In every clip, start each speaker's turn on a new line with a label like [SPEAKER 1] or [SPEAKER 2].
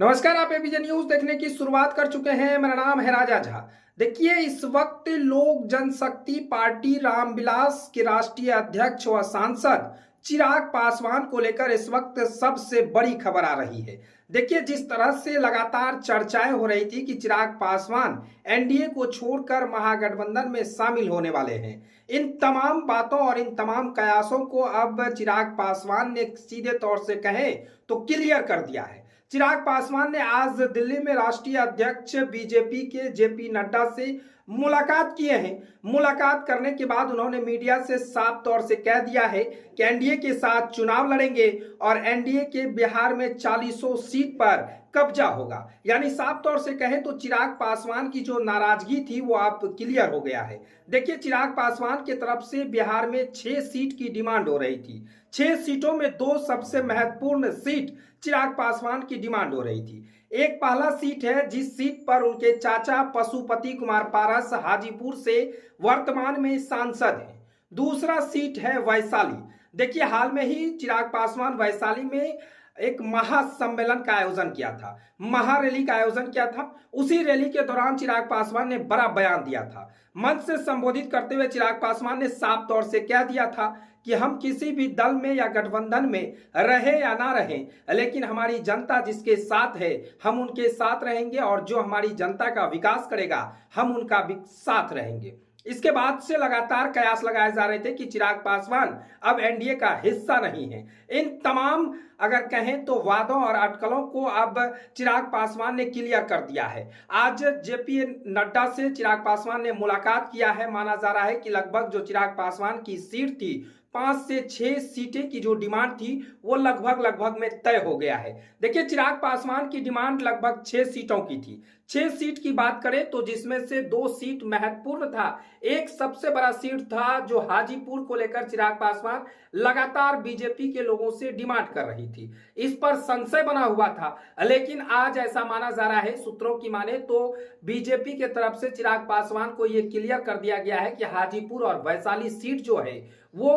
[SPEAKER 1] नमस्कार, आप ABJ news देखने की शुरुआत कर चुके हैं। मेरा नाम है राजा झा। देखिए, इस वक्त लोक जनशक्ति पार्टी रामविलास के राष्ट्रीय अध्यक्ष व सांसद चिराग पासवान को लेकर इस वक्त सबसे बड़ी खबर आ रही है। देखिए, जिस तरह से लगातार चर्चाएं हो रही थी कि चिराग पासवान एनडीए को छोड़कर महागठबंधन में शामिल होने वाले हैं, इन तमाम बातों और इन तमाम कयासों को अब चिराग पासवान ने सीधे तौर से कहें तो क्लियर कर दिया है। चिराग पासवान ने आज दिल्ली में राष्ट्रीय अध्यक्ष बीजेपी के जेपी नड्डा से मुलाकात किए हैं। मुलाकात करने के बाद उन्होंने मीडिया से साफ तौर से कह दिया है कि एनडीए के साथ चुनाव लड़ेंगे और एनडीए के बिहार में 40 सीट पर कब्जा होगा। यानी साफ तौर से कहें तो चिराग पासवान की जो नाराजगी थी वो अब क्लियर हो गया है। देखिए, चिराग पासवान की तरफ से बिहार में 6 सीट की डिमांड हो रही थी। 6 सीटों में 2 सबसे महत्वपूर्ण सीट चिराग पासवान की डिमांड हो रही थी। एक पहला सीट है जिस सीट पर उनके चाचा पशुपति कुमार पारस हाजीपुर से वर्तमान में सांसद हैं। दूसरा सीट है वैशाली। देखिए, हाल में ही चिराग पासवान वैशाली में एक महासम्मेलन का आयोजन किया था, महारैली का आयोजन किया था। उसी रैली के दौरान चिराग पासवान ने बड़ा बयान दिया था। मंच से संबोधित करते हुए चिराग पासवान ने साफ तौर से कह दिया था कि हम किसी भी दल में या गठबंधन में रहे या ना रहें, लेकिन हमारी जनता जिसके साथ है हम उनके साथ रहेंगे और जो हमारी जनता का विकास करेगा हम उनका भी साथ रहेंगे। इसके बाद से लगातार कयास लगाए जा रहे थे कि चिराग पासवान अब एनडीए का हिस्सा नहीं है। इन तमाम अगर कहें तो वादों और अटकलों को अब चिराग पासवान ने क्लियर कर दिया है। आज जेपी नड्डा से चिराग पासवान ने मुलाकात किया है। माना जा रहा है कि लगभग जो चिराग पासवान की सीट थी, 5 से 6 सीटें की जो डिमांड थी वो लगभग में तय हो गया है। देखिए, चिराग पासवान की डिमांड लगभग 6 सीटों की थी। 6 सीट की बात करें तो जिसमें से 2 सीट महत्वपूर्ण था। एक सबसे बड़ा सीट था जो हाजीपुर को लेकर चिराग पासवान लगातार बीजेपी के लोगों से डिमांड कर रही थी। इस पर संशय बना हुआ था, लेकिन आज ऐसा माना जा रहा है, सूत्रों की माने तो बीजेपी के तरफ से चिराग पासवान को यह क्लियर कर दिया गया है कि हाजीपुर और वैशाली सीट जो है वो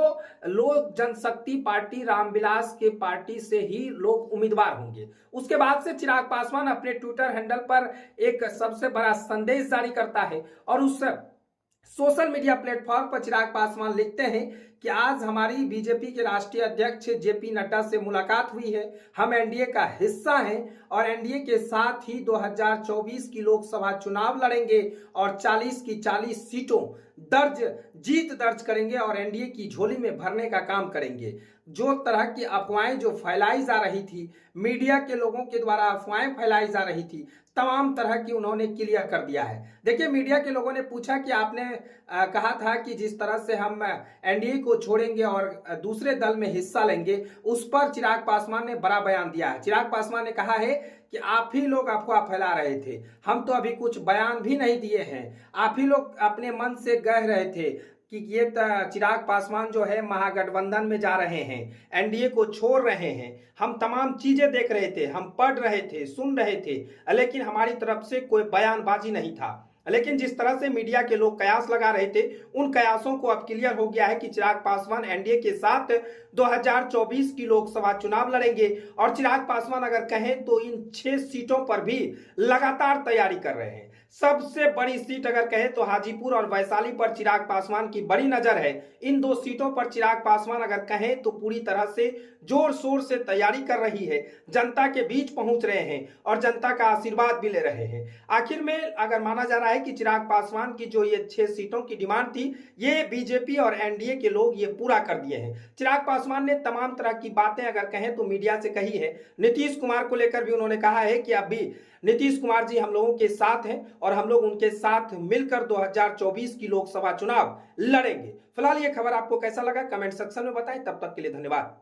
[SPEAKER 1] लोक जनशक्ति पार्टी रामविलास के पार्टी से ही लोग उम्मीदवार होंगे। उसके बाद से चिराग पासवान अपने ट्विटर हैंडल पर एक सबसे बड़ा संदेश जारी करता है और उस सोशल मीडिया प्लेटफॉर्म पर चिराग पासवान लिखते हैं कि आज हमारी बीजेपी के राष्ट्रीय अध्यक्ष जेपी नड्डा से मुलाकात हुई है। हम एनडीए का हिस्सा हैं और एनडीए के साथ ही 2024 की लोकसभा चुनाव लड़ेंगे और 40 की 40 सीटों जीत दर्ज करेंगे और एनडीए की झोली में भरने का काम करेंगे। जो तरह की अफवाहें जो फैलाई जा रही थी, मीडिया के लोगों के द्वारा अफवाहें फैलाई जा रही थी, तमाम तरह की उन्होंने क्लियर कर दिया है। देखिए, मीडिया के लोगों ने पूछा कि आपने कहा था कि जिस तरह से हम एनडीए को छोड़ेंगे और दूसरे दल में हिस्सा लेंगे, उस पर चिराग पासवान ने बड़ा बयान दिया है। चिराग पासवान ने कहा है कि आप ही लोग अफवाह फैला रहे थे, हम तो अभी कुछ बयान भी नहीं दिए हैं। आप ही लोग अपने मन से कह रहे थे कि ये चिराग पासवान जो है महागठबंधन में जा रहे हैं, एनडीए को छोड़ रहे हैं। हम तमाम चीजें देख रहे थे, हम पढ़ रहे थे, सुन रहे थे, लेकिन हमारी तरफ से कोई बयानबाजी नहीं था। लेकिन जिस तरह से मीडिया के लोग कयास लगा रहे थे, उन कयासों को अब क्लियर हो गया है कि चिराग पासवान एनडीए के साथ 2024 की लोकसभा चुनाव लड़ेंगे और चिराग पासवान अगर कहें तो इन 6 सीटों पर भी लगातार तैयारी कर रहे हैं। सबसे बड़ी सीट अगर कहें तो हाजीपुर और वैशाली पर चिराग पासवान की बड़ी नजर है। इन 2 सीटों पर चिराग पासवान अगर कहें तो पूरी तरह से जोर शोर से तैयारी कर रही है, जनता के बीच पहुंच रहे हैं और जनता का आशीर्वाद भी ले रहे हैं। आखिर में अगर माना जा रहा है कि चिराग पासवान की जो ये 6 सीटों की डिमांड थी, ये बीजेपी और एनडीए के लोग ये पूरा कर दिए हैं। चिराग पासवान ने तमाम तरह की बातें अगर कहें तो मीडिया से कही है। नीतीश कुमार को लेकर भी उन्होंने कहा है कि अब भी नीतीश कुमार जी हम लोगों के साथ हैं और हम लोग उनके साथ मिलकर 2024 की लोकसभा चुनाव लड़ेंगे। फिलहाल ये खबर आपको कैसा लगा कमेंट सेक्शन में बताएं। तब तक के लिए धन्यवाद।